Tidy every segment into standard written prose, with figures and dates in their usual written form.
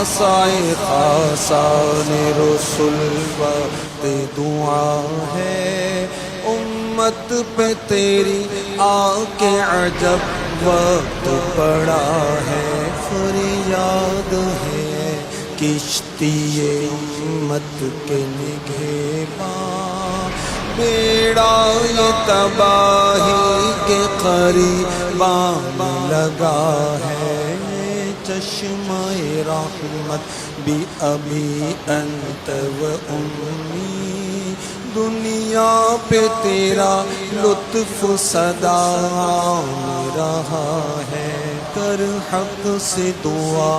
خاصائے خاصان رسول وقت دعا ہے، امت پہ تیری آ کے عجب وقت پڑا ہے، فریاد ہے کشتی امت کے نگہباں، بیڑا یہ تباہی کے قریبان لگا ہے، چشمہ رحمت بھی ابھی انت و امی، دنیا پہ تیرا لطف صدا رہا ہے، کر حق سے دعا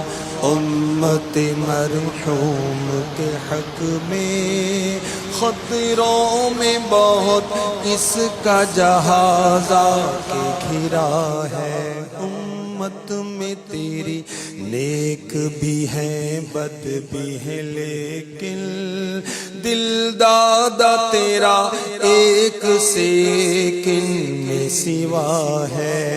امت مرحوم کے حق میں، خطروں میں بہت اس کا جہاز آ کے گھرا ہے، امت میں تیری نیک بھی ہے بد بھی ہے، لیکن دل دادا تیرا ایک سے کن میں سوا ہے،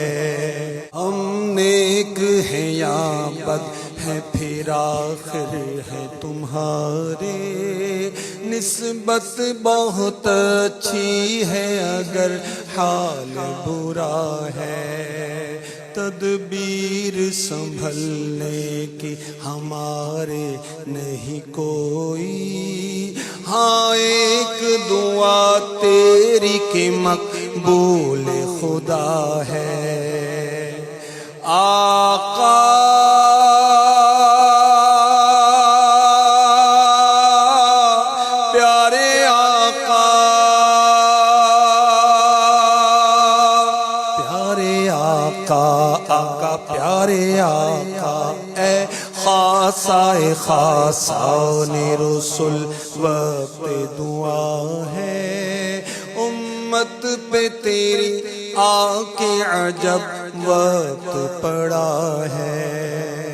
ہم نیک ہیں یا بد ہے پھر آخر ہے تمہارے، نسبت بہت اچھی ہے اگر حال برا ہے، تدبیر سنبھلنے کی ہمارے نہیں کوئی، ہاں ایک دعا تیری کہ مقبول خدا ہے، آقا پیارے آقا، پیارے آقا، آقا پیارے آقا، اے خاصائے خاصان رسول وقت دعا ہے، امت پہ تیری آ کے عجب وقت پڑا ہے۔